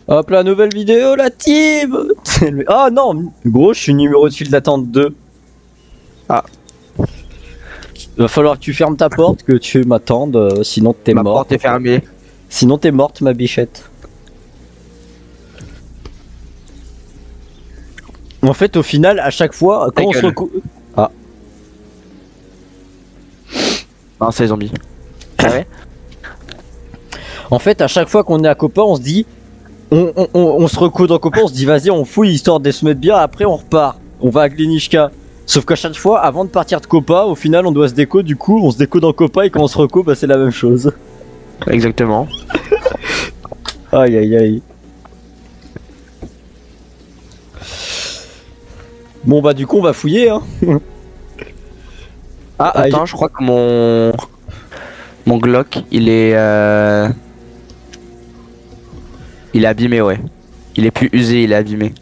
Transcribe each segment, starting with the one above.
Hop la nouvelle vidéo, la team. Ah non, gros, je suis numéro de file d'attente 2. Ah. Va falloir que tu fermes ta porte, que tu m'attendes, sinon t'es Ma mort. porte est fermée. Sinon t'es morte, ma bichette. En fait, au final, à chaque fois, quand on se recoupe... Non, c'est les zombies. Ah ouais. En fait, à chaque fois qu'on est à Copa, on se dit... On se recoupe dans Copa, on se dit vas-y, on fouille histoire de se mettre bien, après on repart. On va à Glenishka. Sauf qu'à chaque fois, avant de partir de Copa, au final, on doit se déco, du coup, on se déco dans Copa et quand on se recoupe, bah, c'est la même chose. Exactement. Aïe aïe aïe. Bon bah du coup on va fouiller hein. Ah attends, je crois que mon Glock il est abîmé, ouais. Il est plus usé, il est abîmé.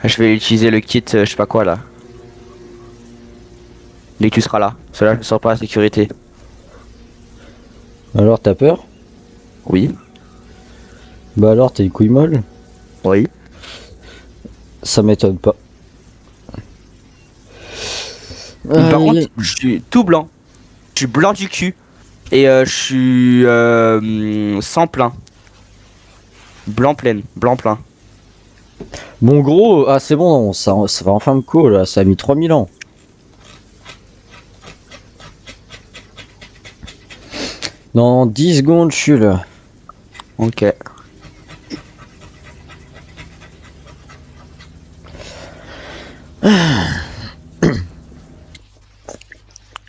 Je vais utiliser le kit je sais pas quoi là. Dès que tu seras là, cela ne sort pas la sécurité. Alors t'as peur? Oui. Bah alors t'es une couille molle? Oui. Ça m'étonne pas. Par contre, je suis tout blanc. Je suis blanc du cul. Et je suis sans plein. Blanc plein, blanc plein. Bon gros, ah c'est bon, ça va enfin me co là, ça a mis 3000 ans. Dans 10 secondes je suis là. Ok.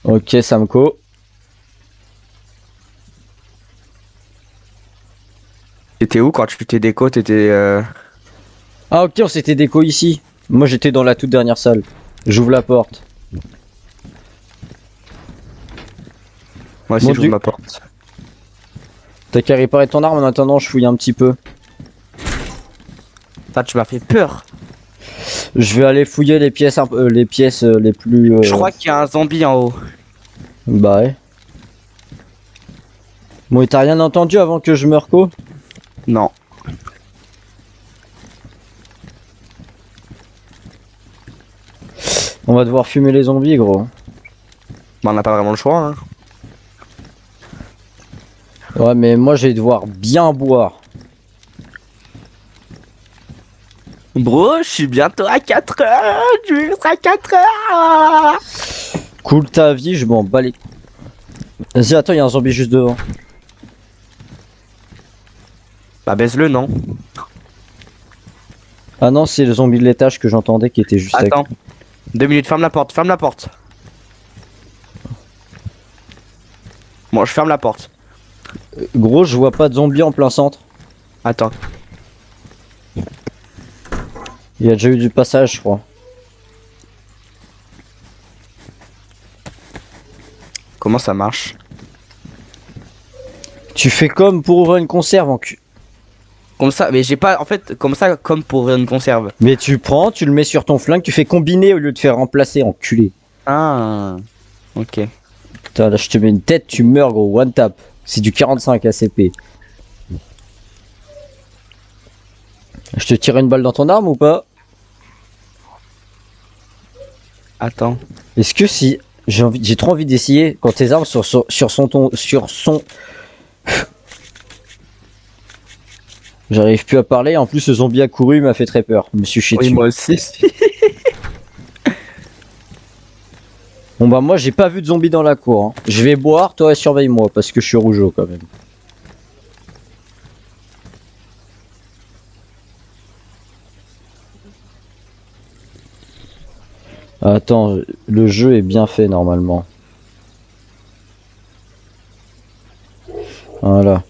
Ok Samco. T'étais où quand tu t'es déco? T'étais Ah ok, on s'était déco ici. Moi j'étais dans la toute dernière salle. J'ouvre la porte. Moi aussi Bon, j'ouvre ma porte. T'as qu'à réparer ton arme en attendant, je fouille un petit peu. Ça tu m'as fait peur. Je vais aller fouiller les pièces, les plus... Je crois qu'il y a un zombie en haut. Bah ouais. Bon, et t'as rien entendu avant que je me reco? Non. On va devoir fumer les zombies, gros. Bah, on n'a pas vraiment le choix. Hein. Ouais, mais moi, je vais devoir bien boire. Bro, je suis bientôt à 4 heures. Je serai à 4 heures. Cool ta vie, je m'en bats les... Vas-y, attends, il y a un zombie juste devant. Bah baise-le, non? Ah non, c'est le zombie de l'étage que j'entendais qui était juste Attends. avec... 2 minutes, ferme la porte, ferme la porte. Bon, je ferme la porte. Gros, je vois pas de zombies en plein centre. Attends. Il y a déjà eu du passage, je crois. Comment ça marche? Tu fais comme pour ouvrir une conserve en cul. Comme ça, mais j'ai pas... En fait, comme ça, comme pour une conserve. Mais tu prends, tu le mets sur ton flingue, tu fais combiner au lieu de faire remplacer, enculé. Ah. Ok. Putain, là je te mets une tête, tu meurs gros, one tap. C'est du 45 ACP. Je te tire une balle dans ton arme ou pas? Attends. Est-ce que si... J'ai trop envie d'essayer quand tes armes sur son... J'arrive plus à parler, en plus le zombie a couru, il m'a fait très peur. Je me suis chié Oui, dessus. moi aussi. Bon bah moi j'ai pas vu de zombie dans la cour. Hein. Je vais boire, toi surveille-moi parce que je suis rougeau quand même. Attends, le jeu est bien fait normalement. Voilà.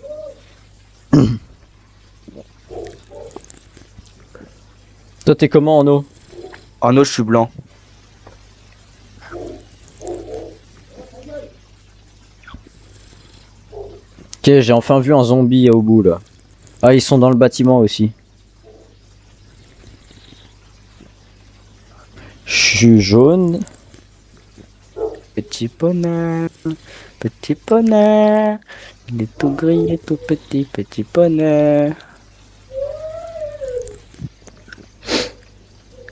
Toi t'es comment en eau? Oh non, je suis blanc. Ok, j'ai enfin vu un zombie au bout là. Ah, ils sont dans le bâtiment aussi. Je suis jaune. Petit poney, petit poney. Il est tout gris et tout petit, petit poney.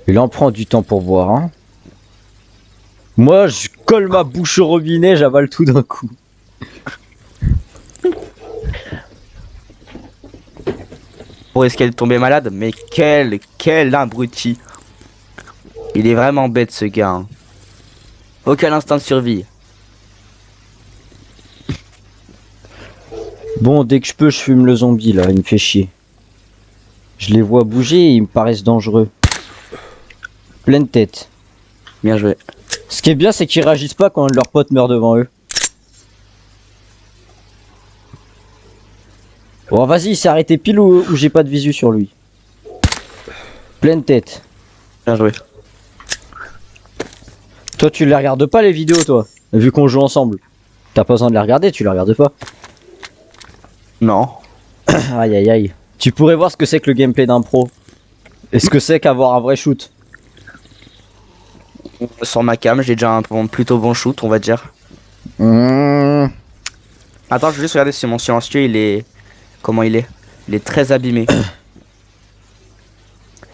Il en prend du temps pour voir, hein. Moi, je colle ma bouche au robinet, j'avale tout d'un coup. Pour risquer de tomber malade, mais quel abruti. Il est vraiment bête ce gars. Hein. Aucun instinct de survie. Bon, dès que je peux, je fume le zombie là, il me fait chier. Je les vois bouger et ils me paraissent dangereux. Pleine tête. Bien joué. Ce qui est bien, c'est qu'ils réagissent pas quand leur pote meurt devant eux. Bon, vas-y, il s'est arrêté pile où j'ai pas de visu sur lui. Pleine tête. Bien joué. Toi, tu les regardes pas les vidéos, toi. Vu qu'on joue ensemble. T'as pas besoin de les regarder, tu les regardes pas. Non. Aïe aïe aïe. Tu pourrais voir ce que c'est que le gameplay d'un pro. Et ce que c'est qu'avoir un vrai shoot. Sur ma cam, j'ai déjà un plutôt bon shoot, on va dire. Attends, je vais juste regarder si mon silencieux, il est... Comment il est? Il est très abîmé.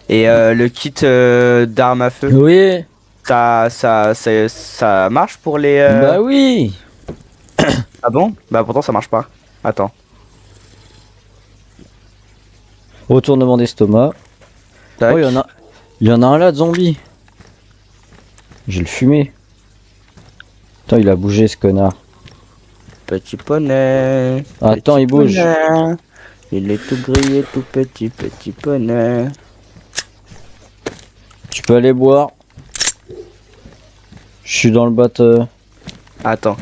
Et le kit d'armes à feu, Oui. ça marche pour les... Bah oui. Ah bon? Bah pourtant ça marche pas. Attends. Retournement d'estomac. Tac. Oh, il y en a un là de zombie. J'ai le fumé. Attends, il a bougé ce connard. Petit poney. Attends, Petit il bouge. poney. Il est tout grillé, tout petit poney. Tu peux aller boire. Je suis dans le bateau. Attends.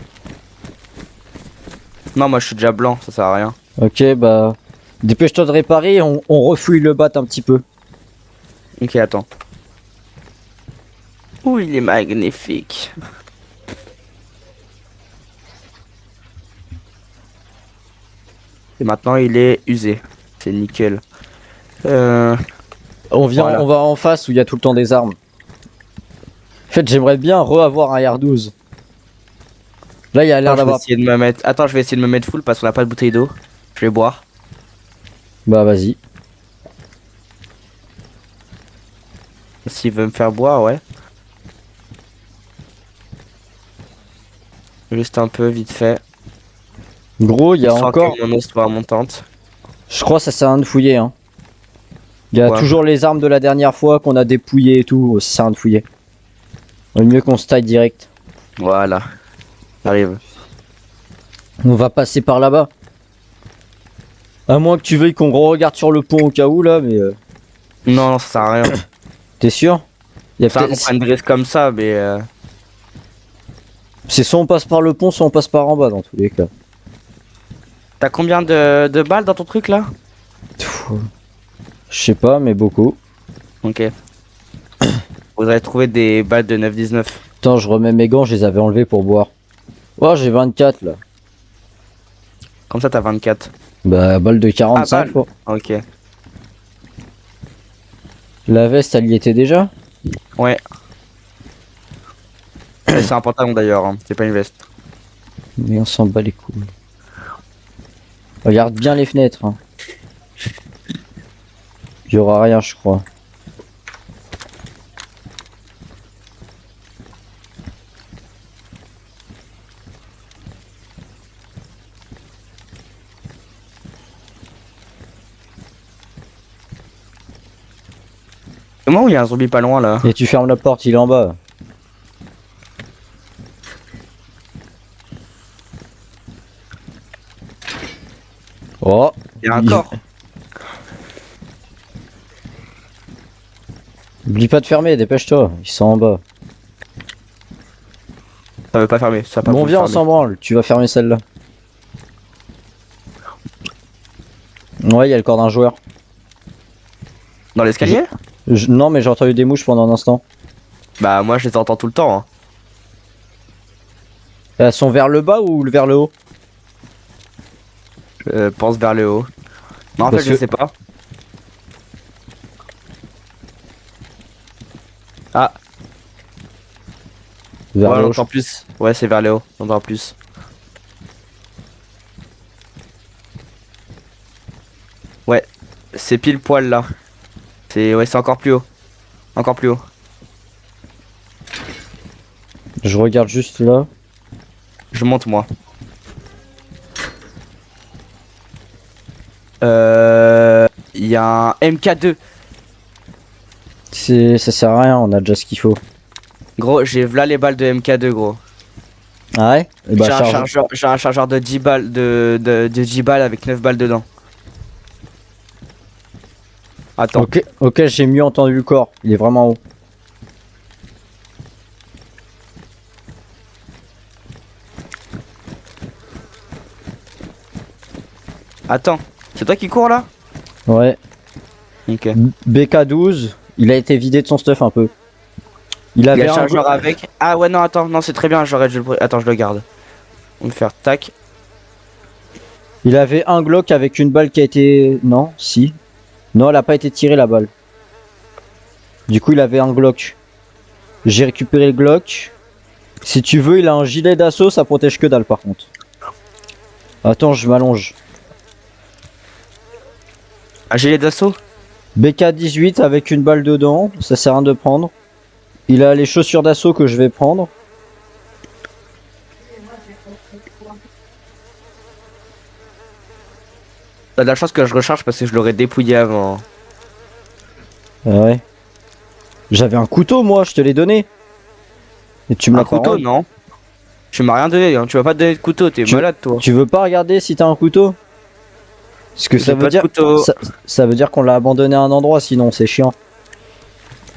Non, moi je suis déjà blanc, ça sert à rien. Ok, bah. Dépêche-toi de réparer, on refouille le bat un petit peu. Ok, attends. Ouh, il est magnifique. Et maintenant il est usé. C'est nickel. On Voilà. va en face où il y a tout le temps des armes. En fait, j'aimerais bien re-avoir un R12. Là, il y a l'air Attends, je vais d'avoir. essayer de me mettre... Attends, je vais essayer de me mettre full parce qu'on n'a pas de bouteille d'eau. Je vais boire. Bah, vas-y. S'il veut me faire boire, ouais. Juste un peu, vite fait. Gros, il y a Sans encore. que mon eau soit montante. Je crois que ça sert à rien de fouiller, hein. Il y a Ouais. toujours les armes de la dernière fois qu'on a dépouillées et tout. Ça sert à rien de fouiller. Il vaut mieux qu'on se taille direct. Voilà. J'arrive. On va passer par là-bas. À moins que tu veuilles qu'on regarde sur le pont au cas où, là, mais. Non, non, ça sert à rien. T'es sûr? Il y a Ça qu'on peut-être- prenne des risques comme ça, mais... C'est soit on passe par le pont, soit on passe par en bas dans tous les cas. T'as combien de balles dans ton truc, là? Pff, je sais pas, mais beaucoup. Ok. Vous avez trouvé des balles de 9,19. Attends, je remets mes gants, je les avais enlevés pour boire. Oh, j'ai 24 là. Comme ça, t'as 24. Bah, balle de 45 Ah, balle. quoi. Ok. La veste, elle y était déjà? Ouais. Et c'est un pantalon d'ailleurs, hein. C'est pas une veste. Mais on s'en bat les couilles. Regarde bien les fenêtres. Hein. Il y aura rien, je crois. Comment il y a un zombie pas loin là? Et tu fermes la porte, il est en bas. Oh, Il y a un corps. Oublie pas de fermer, dépêche-toi, ils sont en bas. Ça veut pas fermer. Ça va pas Bon, vous viens, on fermer. s'en branle, tu vas fermer celle-là. Ouais, il y a le corps d'un joueur. Dans l'escalier? Non, mais j'ai entendu des mouches pendant un instant. Bah moi je les entends tout le temps. Hein. Elles sont vers le bas ou vers le haut? Je pense vers le haut. Non en Parce fait je que- sais pas. Ah Vers ouais le on haut. entend plus. Ouais c'est vers le haut. On entend plus. Ouais. C'est pile poil là. C'est ouais c'est encore plus haut. Encore plus haut. Je regarde juste là. Je monte moi. Il y a un MK2. Ça sert à rien, on a déjà ce qu'il faut. Gros, j'ai v'là les balles de MK2 gros. Ah ouais? Et bah, J'ai un chargeur de 10 balles de 10 balles avec 9 balles dedans. Attends. Ok, j'ai mieux entendu le corps. Il est vraiment haut. Attends. C'est toi qui cours là? Ouais. Ok. BK12, il a été vidé de son stuff un peu. Il Il y avait a un le chargeur avec. Ah ouais, non, attends. Non, c'est très bien. Attends, je le garde. On va faire tac. Il avait un Glock avec une balle qui a été... Non, si. Non, elle a pas été tirée la balle. Du coup, il avait un Glock. J'ai récupéré le Glock. Si tu veux, il a un gilet d'assaut, ça protège que dalle par contre. Attends, je m'allonge. Un gilet d'assaut? BK18 avec une balle dedans, ça sert à rien de prendre. Il a les chaussures d'assaut que je vais prendre. T'as de la chance que je recharge parce que je l'aurais dépouillé avant. Ah ouais. J'avais un couteau moi, je te l'ai donné. Et tu me Un l'as pas couteau, rendu. non? Tu m'as rien donné, hein. Tu vas pas te donner de couteau, t'es malade toi. Tu veux pas regarder si t'as un couteau? Parce que ça J'ai veut pas de dire couteau. ça veut dire qu'on l'a abandonné à un endroit, sinon c'est chiant.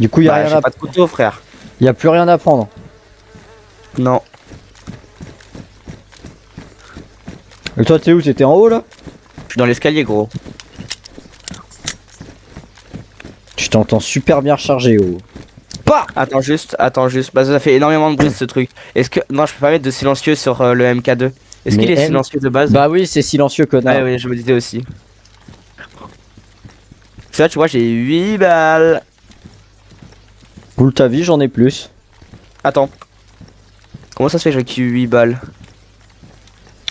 Du coup, Bah, j'ai pas de couteau, frère. y a plus rien à prendre. Non. Et toi, t'es où? T'étais en haut là? Je suis dans l'escalier, gros. Tu t'entends super bien rechargé, oh. Pas. Attends juste. Bah, ça fait énormément de bruit ce truc. Est-ce que. Non, je peux pas mettre de silencieux sur le MK2. Est-ce Mais qu'il est silencieux de base? Bah oui, c'est silencieux, connard. Ouais, oui, je me disais aussi. Ça, tu vois, j'ai 8 balles. Cool ta vie, j'en ai plus. Attends. Comment ça se fait que j'ai 8 balles?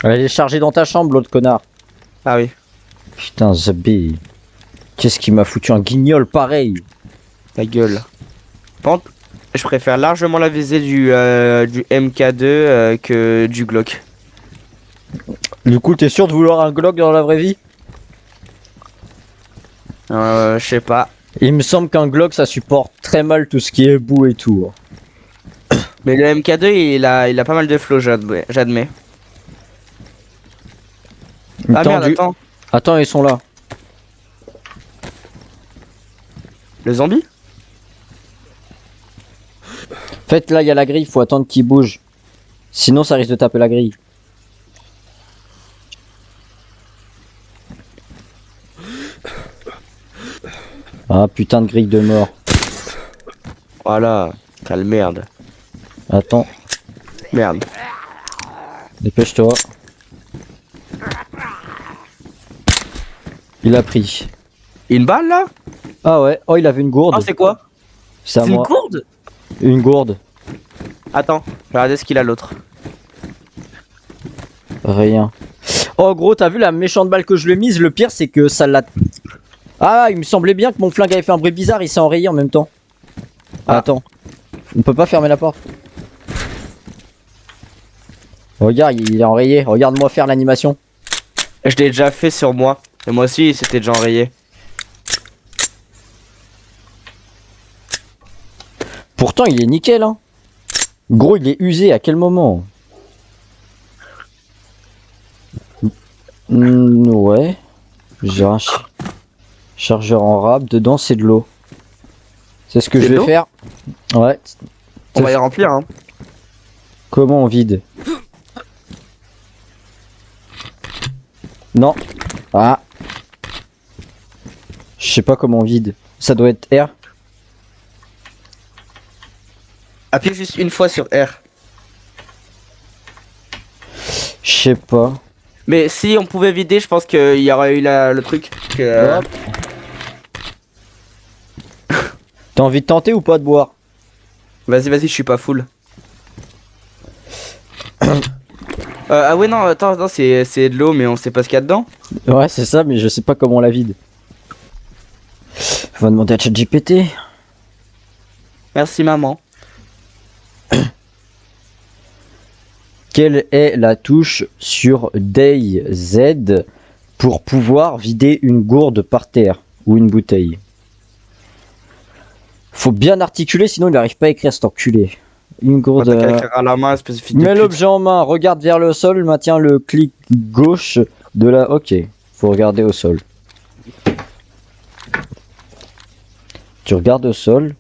Elle est chargée dans ta chambre, l'autre connard. Ah oui. Putain, Zabé. Qu'est-ce qui m'a foutu un guignol pareil? Ta gueule. Par contre, je préfère largement la visée du MK2 que du Glock. Du coup, t'es sûr de vouloir un Glock dans la vraie vie? Je sais pas. Il me semble qu'un Glock ça supporte très mal tout ce qui est boue et tout. Mais le MK2 il a pas mal de flow, j'admets. Ah merde, attends. Attends, ils sont là. Le zombie? En fait, là, il y a la grille, faut attendre qu'il bouge. Sinon, ça risque de taper la grille. Ah, putain de grille de mort. Voilà, quelle merde. Attends, Merde. dépêche-toi. Il a pris. Une balle là? Ah ouais, oh, il avait une gourde. Oh, c'est quoi? C'est à C'est une moi. gourde? Une gourde. Attends, je vais regarder ce qu'il a l'autre. Rien. Oh gros, t'as vu la méchante balle que je lui ai mise? Le pire c'est que ça l'a... Ah, il me semblait bien que mon flingue avait fait un bruit bizarre, il s'est enrayé en même temps. Ah. Attends. On peut pas fermer la porte. Regarde, il est enrayé. Regarde-moi faire l'animation. Je l'ai déjà fait sur moi. Et moi aussi, c'était déjà enrayé. Pourtant, il est nickel, hein. Gros, il est usé à quel moment? Ouais. J'ai un chargeur en rab. Dedans, c'est de l'eau. C'est ce que C'est je de vais l'eau faire. Ouais. On va y remplir, hein. Comment on vide? Non. Ah. Je sais pas comment on vide. Ça doit être R. Appuie juste une fois sur R. Je sais pas. Mais si on pouvait vider, je pense qu'il y aurait eu le truc. Hop. T'as envie de tenter ou pas de boire? Vas-y, je suis pas full. Ah ouais, non, attends, non, c'est de l'eau, mais on sait pas ce qu'il y a dedans. Ouais, c'est ça, mais je sais pas comment on la vide. On va demander à ChatGPT. Merci maman. Quelle est la touche sur DayZ pour pouvoir vider une gourde par terre ou une bouteille? Faut bien articuler, sinon il n'arrive pas à écrire cet enculé. Une gourde. T'as qu'à écrire à la main, espèce de fille de Mets pute. l'objet en main, regarde vers le sol, maintiens le clic gauche de la. Ok, faut regarder au sol. Tu regardes au sol.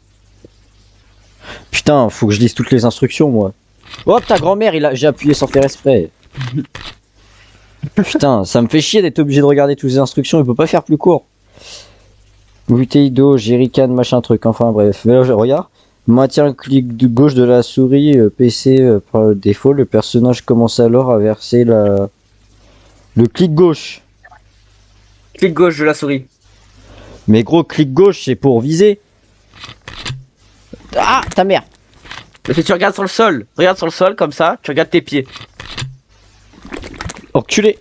Putain, faut que je lise toutes les instructions, moi. Hop, ta grand-mère, j'ai appuyé sans faire exprès. Putain, ça me fait chier d'être obligé de regarder toutes les instructions, il peut pas faire plus court. Bouteille d'eau, jerrycan, machin truc, enfin bref. Mais là, je regarde. Maintiens le clic de gauche de la souris, PC par défaut, le personnage commence alors à verser le clic gauche. Clic gauche de la souris. Mais gros, clic gauche, c'est pour viser. Ah, ta mère. Mais si tu regardes sur le sol, regarde sur le sol comme ça, tu regardes tes pieds. Enculé.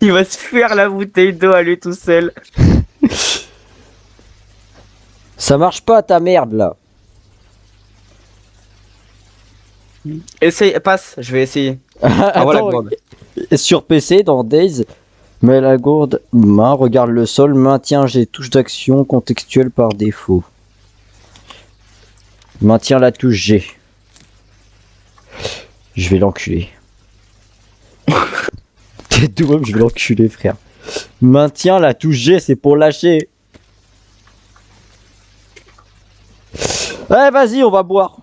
Il va se faire la bouteille d'eau à lui tout seul. Ça marche pas ta merde là. Essaye, passe, je vais essayer. Ah voilà, Attends, gourde. sur PC dans Days, mets la gourde main, regarde le sol, maintiens G, touche d'action contextuelle par défaut. Maintiens la touche G. Je vais l'enculer. T'es doux, je vais l'enculer frère. Maintiens la touche G, c'est pour lâcher. Ouais, vas-y, on va boire.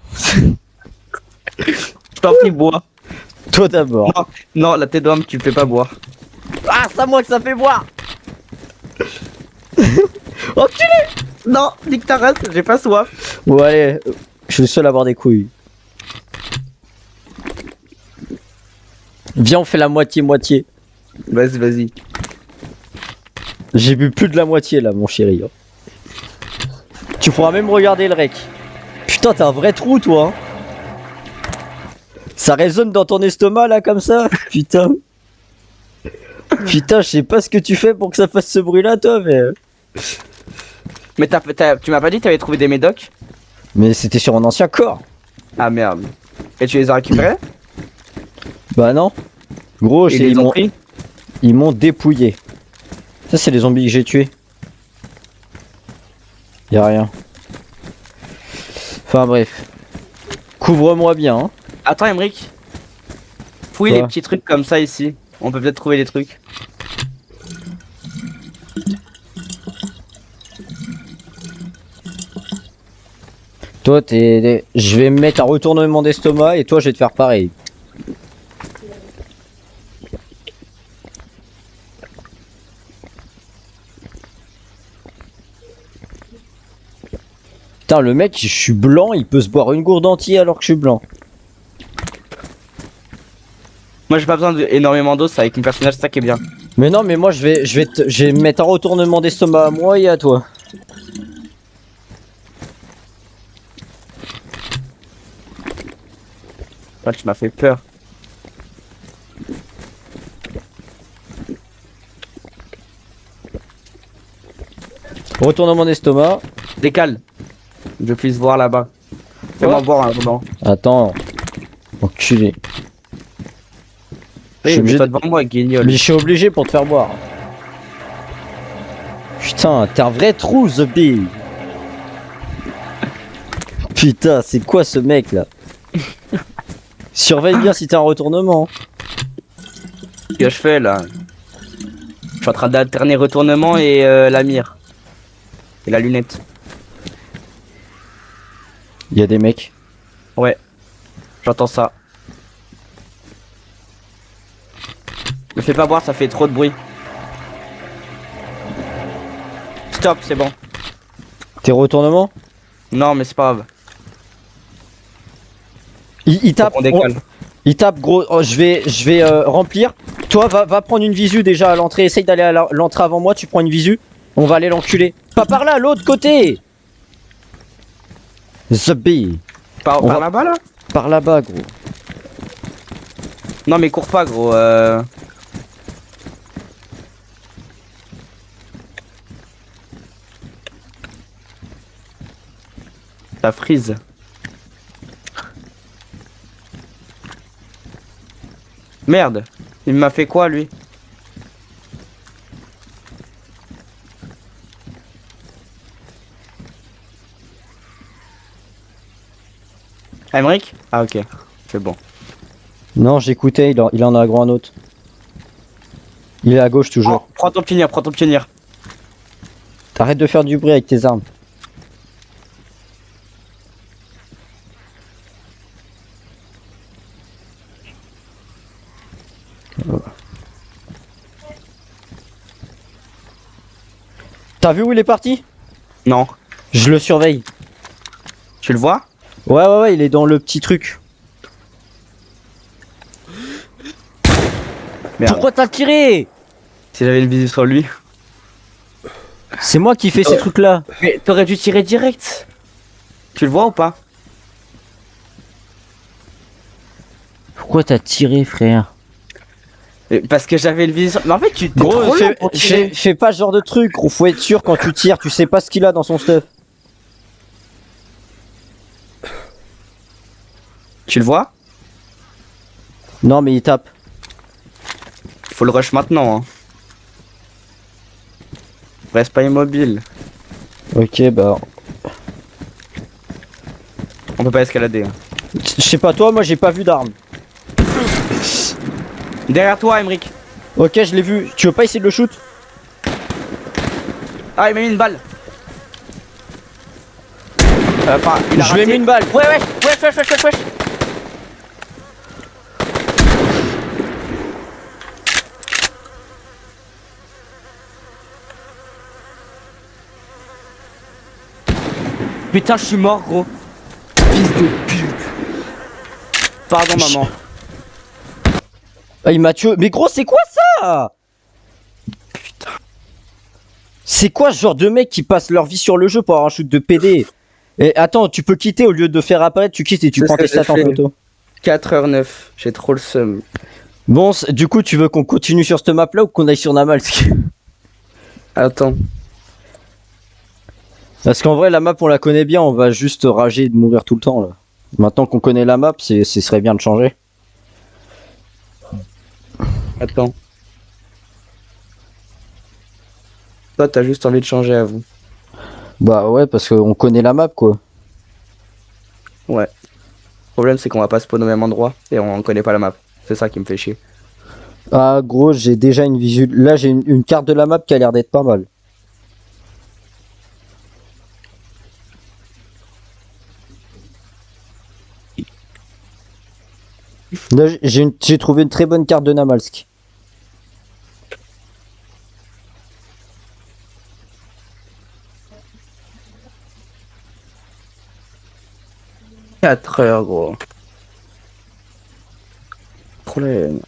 Je t'en prie, bois. Toi d'abord. Non, la tête d'homme, tu me fais pas boire. Ah, c'est à moi que ça fait boire. Enculé. Non, nique ta race, j'ai pas soif. Bon allez, je suis le seul à avoir des couilles. Viens, on fait la moitié-moitié. Vas-y, vas-y. J'ai bu plus de la moitié là, mon chéri. Tu pourras même regarder le rec. Putain, t'as un vrai trou, toi. Hein. Ça résonne dans ton estomac là, comme ça. Putain. Putain, je sais pas ce que tu fais pour que ça fasse ce bruit là, toi, mais. Mais tu m'as pas dit que t'avais trouvé des médocs? Mais c'était sur un ancien corps. Ah merde. Et tu les as récupérés? Bah non. Gros, Et ils ont pris? ils m'ont dépouillé. Ça, c'est les zombies que j'ai tués. Y'a rien. Enfin bref. Couvre-moi bien. Hein. Attends, Emric. Fouille Quoi? les petits trucs comme ça ici. On peut peut-être trouver des trucs. Toi, je vais me mettre un retournement d'estomac et toi, je vais te faire pareil. Putain, le mec, je suis blanc, il peut se boire une gourde entière alors que je suis blanc. Moi j'ai pas besoin d'énormément d'eau, c'est avec mon personnage, ça qui est bien. Mais non, mais moi, je vais me mettre un retournement d'estomac à moi et à toi. Toi, tu m'as fait peur. Retournement d'estomac. Décale. Je puisse voir là-bas. Fais-moi Quoi? boire un moment. Attends. Enculé. Je suis Oui, obligé mets-toi devant moi, guignol. Mais je suis obligé pour te faire boire. Putain, t'es un vrai trou, The Bee. Putain, c'est quoi ce mec là? Surveille bien si t'as un retournement. Qu'est-ce que je fais là? Je suis en train d'alterner retournement et la mire. Et la lunette. Il y a des mecs. Ouais. J'entends ça. Me fais pas boire, ça fait trop de bruit. Stop, c'est bon. Tes retournements? Non, mais c'est pas grave. Il tape. On décale. Il tape gros. Oh, je vais remplir. Toi, va prendre une visu déjà à l'entrée. Essaye d'aller à l'entrée avant moi. Tu prends une visu. On va aller l'enculer. Pas par là, l'autre côté. The Bee. Par va- là-bas là? Par là-bas, gros. Non, mais cours pas, gros. Ça frise. Merde, il m'a fait quoi lui? Aymeric? Ah ok, c'est bon. Non, j'écoutais, il en a agro un autre. Il est à gauche toujours. Oh, prends ton pionnier, prends ton pionnier. T'arrêtes de faire du bruit avec tes armes. T'as vu où il est parti? Non. Je le surveille. Tu le vois? Ouais, il est dans le petit truc. Merde. Pourquoi t'as tiré? Si j'avais une visée sur lui. C'est moi qui fais ces trucs là. Mais t'aurais dû tirer direct. Tu le vois ou pas? Pourquoi t'as tiré, frère? Parce que j'avais une visée sur... Mais en fait, tu t'es Gros, trop long pour tirer. fais pas ce genre de truc, gros. Faut être sûr quand tu tires, tu sais pas ce qu'il a dans son stuff. Tu le vois? Non, mais il tape. Faut le rush maintenant. Hein. Reste pas immobile. Ok, bah. On peut pas escalader. Hein. Je sais pas toi, moi j'ai pas vu d'arme. Derrière toi, Aymeric. Ok, je l'ai vu. Tu veux pas essayer de le shoot? Ah, il m'a mis une balle. Enfin, il a Je lui ai raté. mis une balle. Ouais, wesh. Putain, je suis mort, gros. Fils de pute. Pardon, maman. Ah, il m'a tué. Mais gros, c'est quoi ça? Putain. C'est quoi ce genre de mecs qui passent leur vie sur le jeu pour avoir un shoot de PD? Et attends, tu peux quitter au lieu de faire apparaître, tu quittes et tu C'est prends ce que tes stats j'ai en fait. photo. 4h09, j'ai trop le seum. Bon, du coup, tu veux qu'on continue sur cette map là ou qu'on aille sur Namalsk? Attends. Parce qu'en vrai, la map on la connaît bien, on va juste rager et de mourir tout le temps là. Maintenant qu'on connaît la map, ce serait bien de changer. Attends. Toi, t'as juste envie de changer à vous. Bah ouais, parce qu'on connaît la map quoi. Ouais. Le problème, c'est qu'on va pas spawn au même endroit et on connaît pas la map. C'est ça qui me fait chier. Ah gros, j'ai déjà une visu. Là, j'ai une carte de la map qui a l'air d'être pas mal. Là, j'ai trouvé une très bonne carte de Namalsk. « 4 heures, gros. Problème.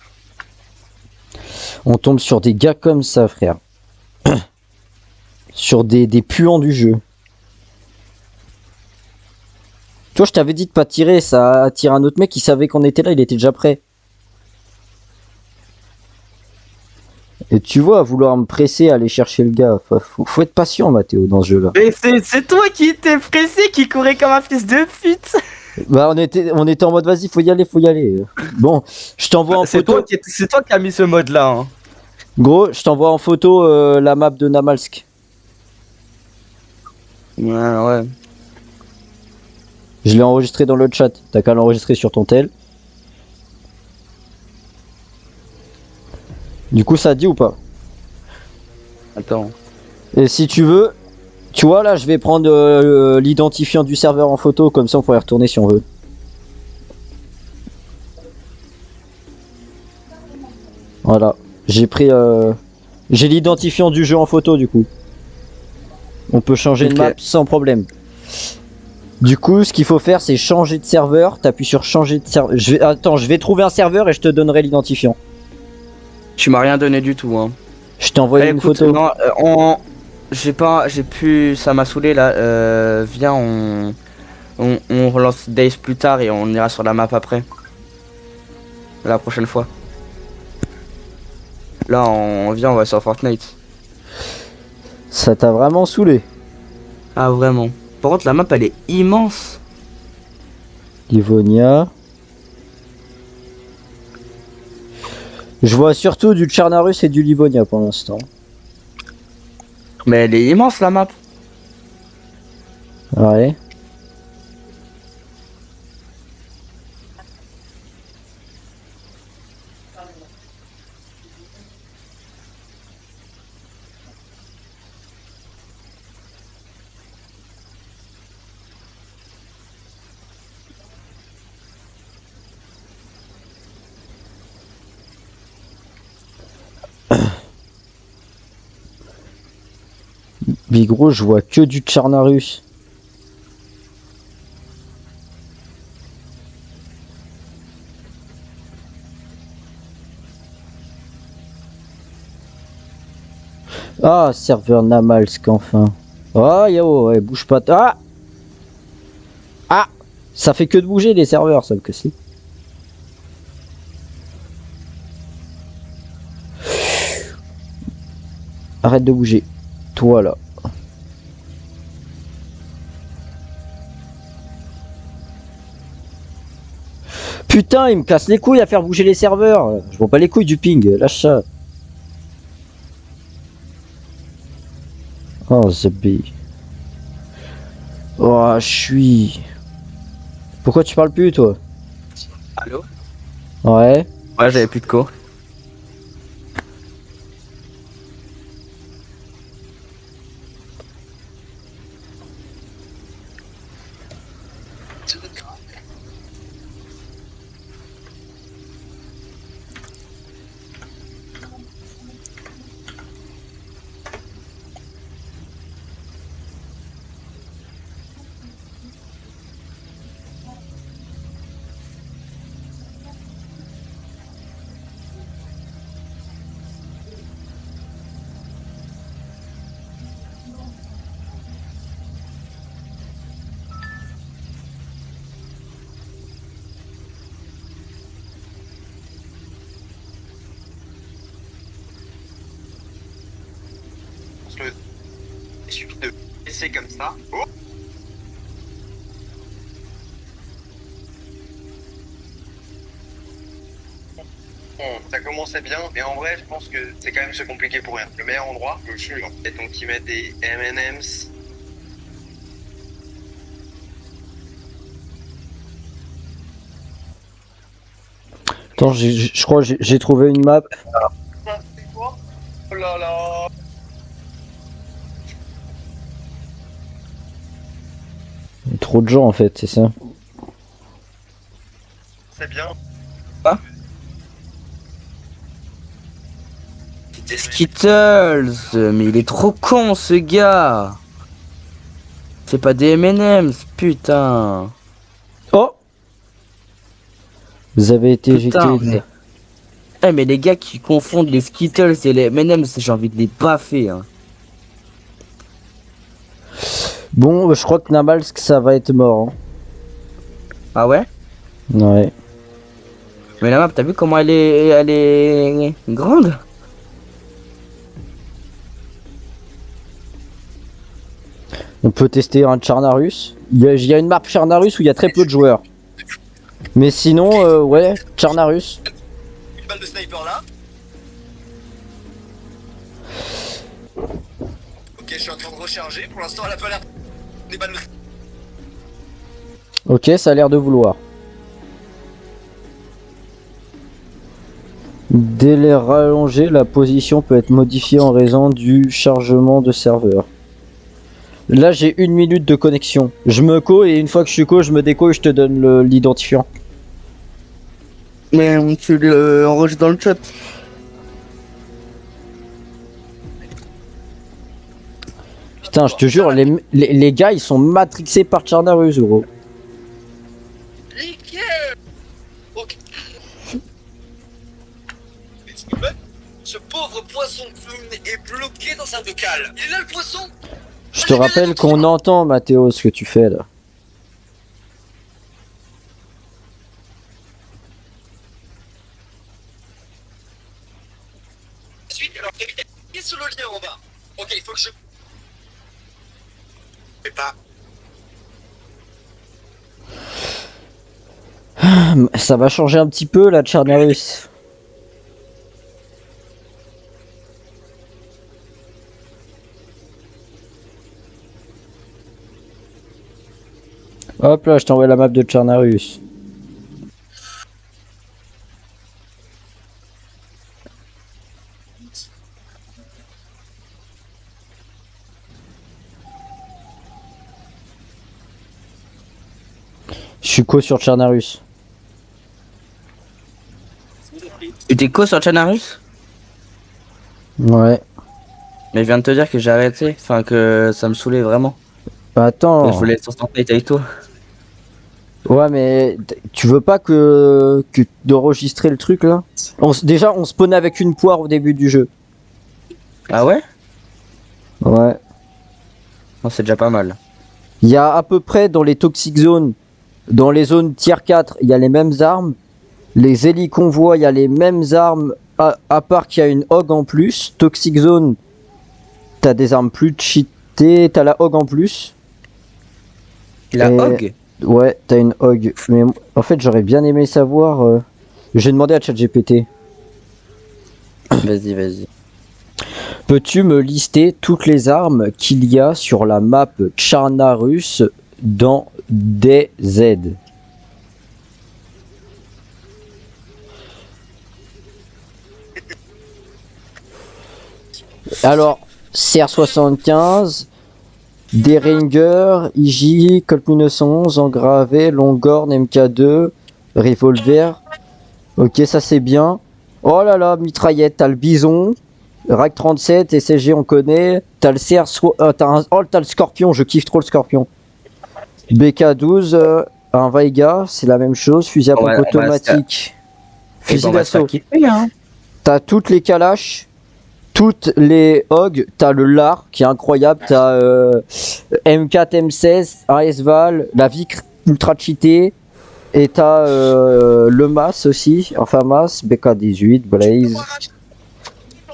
On tombe sur des gars comme ça, frère. Sur des puants du jeu. Toi, je t'avais dit de pas tirer, ça attire un autre mec qui savait qu'on était là, il était déjà prêt. Et tu vois, à vouloir me presser à aller chercher le gars. Faut être patient, Mathéo, dans ce jeu-là. Mais c'est toi qui étais pressé, qui courait comme un fils de pute. Bah, on était en mode, vas-y, faut y aller, faut y aller. Bon, je t'envoie en photo. C'est toi qui as mis ce mode-là. Hein. Gros, je t'envoie en photo la map de Namalsk. Ouais. Je l'ai enregistré dans le chat. T'as qu'à l'enregistrer sur ton tel. Du coup, ça dit ou pas? Attends. Et si tu veux, tu vois là, je vais prendre l'identifiant du serveur en photo, comme ça on pourrait y retourner si on veut. Voilà, j'ai pris, j'ai l'identifiant du jeu en photo du coup. On peut changer de map sans problème. Du coup, ce qu'il faut faire, c'est changer de serveur. T'appuies sur changer de serveur. Attends, je vais trouver un serveur et je te donnerai l'identifiant. Tu m'as rien donné du tout. Hein. Je t'ai envoyé une photo. Non, j'ai pu, ça m'a saoulé là. Viens, on relance Days plus tard et on ira sur la map après. La prochaine fois. Là, on vient, on va sur Fortnite. Ça t'a vraiment saoulé? Ah, vraiment. Par contre, la map, elle est immense. Livonia. Je vois surtout du Tcharnarus et du Livonia pour l'instant. Mais elle est immense, la map. Ouais. Mais gros, je vois que du Tcharnarus. Ah, serveur Namalsk enfin. Oh, yo, ouais, bouge pas. Ah! Ah! Ça fait que de bouger les serveurs, ça me casse les. Arrête de bouger. Toi là. Putain, il me casse les couilles à faire bouger les serveurs. Je vois pas les couilles du ping. Lâche ça. Oh, Zb. Oh, je suis. Pourquoi tu parles plus, toi? Allô? Ouais. Ouais, j'avais plus de co. Il suffit de laisser comme ça. Oh, bon, ça commençait bien, mais en vrai, je pense que c'est quand même se compliquer pour rien. Le meilleur endroit, je suis en fait, donc ils mettent des M&M's. Attends, je crois que j'ai trouvé une map. Ah, c'est quoi? Oh là là. Il y a trop de gens en fait, c'est ça. C'est bien. Des Skittles. Mais il est trop con, ce gars. C'est pas des M&M's, putain. Oh! Vous avez été Putain, éjecté. mais... Eh, mais les gars qui confondent les Skittles et les M&M's, j'ai envie de les baffer, hein. Bon, je crois que Namalsk ça va être mort. Ah ouais? Hein. Ouais. Mais la map, t'as vu comment elle est grande? On peut tester un Tcharnarus. Il y a une map Tcharnarus où il y a très peu de joueurs. Mais sinon, ouais, Tcharnarus. Une balle de sniper là. Ok, je suis en train de recharger. Pour l'instant, elle a pas l'air des balles de... Ok, ça a l'air de vouloir. Délai rallongé, la position peut être modifiée en raison du chargement de serveur. Là, j'ai 1 minute de connexion. Je me co et une fois que je suis co, je me déco et je te donne l'identifiant. Mais tu l'enregistres dans le chat. Putain, je te jure, les gars, ils sont matrixés par Tcharnarus, gros. Ok. Ce pauvre poisson clown est bloqué dans sa vocale. Il est là le poisson. Je te rappelle qu'on entend, Mathéo, ce que tu fais là. Ensuite, alors il est sous le lien en bas. Ok, il faut que je... Je sais pas. Ça va changer un petit peu la Tcharnarus. Hop là, je t'envoie la map de Tcharnarus. Je suis co sur Tcharnarus. Tu t'es co sur Tcharnarus? Ouais. Mais je viens de te dire que j'ai arrêté, enfin que ça me saoulait vraiment. Bah attends. Je voulais être sur template avec toi. Ouais, mais tu veux pas que d'enregistrer le truc là? Déjà, on spawnait avec une poire au début du jeu. Ah ouais? Ouais. Non, c'est déjà pas mal. Il y a à peu près dans les toxic zones, dans les zones tier 4, il y a les mêmes armes. Les héliconvois, il y a les mêmes armes, à part qu'il y a une hog en plus. Toxic zone, t'as des armes plus cheatées, t'as la hog en plus. La Et- hog? Ouais, t'as une hog. Mais en fait, j'aurais bien aimé savoir. J'ai demandé à ChatGPT. Vas-y, vas-y. Peux-tu me lister toutes les armes qu'il y a sur la map Tcharnarus dans DZ? Alors, CR75, Deringer, IJ, Colt 1911, Engravé, Longhorn, MK2, Revolver. Ok, ça c'est bien. Oh là là, mitraillette, t'as le Bison, Rack 37, SSG on connaît. T'as le t'as le Scorpion, je kiffe trop le Scorpion. BK12, un Vaiga, c'est la même chose. Fusil à pompe On va automatique. Eh ben, Fusil on va se faire d'assaut. kiffer, hein. T'as toutes les Kalash, toutes les Hog, t'as le LAR qui est incroyable, t'as M4, M16, un S-Val, la Vic ultra cheatée, et t'as le MAS aussi, enfin MAS, BK18, Blaze.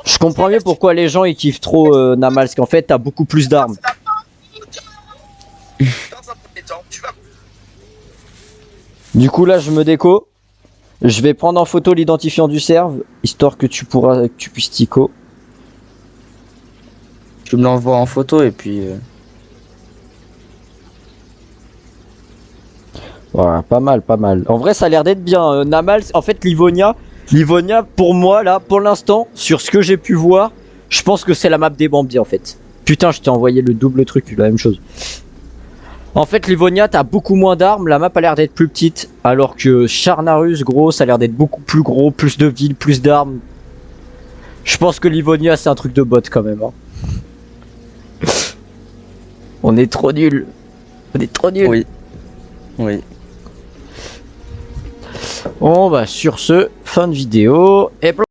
Je comprends mieux pourquoi les gens ils kiffent trop Namal, parce qu'en fait t'as beaucoup plus d'armes. Dans un premier temps, tu vas Du coup là je me déco, je vais prendre en photo l'identifiant du serve, histoire que tu puisses tico. Tu me l'envoies en photo et puis... Voilà, pas mal, pas mal. En vrai, ça a l'air d'être bien. Namal, en fait, Livonia, pour moi, là, pour l'instant, sur ce que j'ai pu voir, je pense que c'est la map des Bambi, en fait. Putain, je t'ai envoyé le double truc, la même chose. En fait, Livonia, t'as beaucoup moins d'armes, la map a l'air d'être plus petite, alors que Tcharnarus, gros, ça a l'air d'être beaucoup plus gros, plus de villes, plus d'armes. Je pense que Livonia, c'est un truc de bot, quand même. Hein. On est trop nuls. On est trop nuls. Oui. Oui. Bon bah sur ce, fin de vidéo et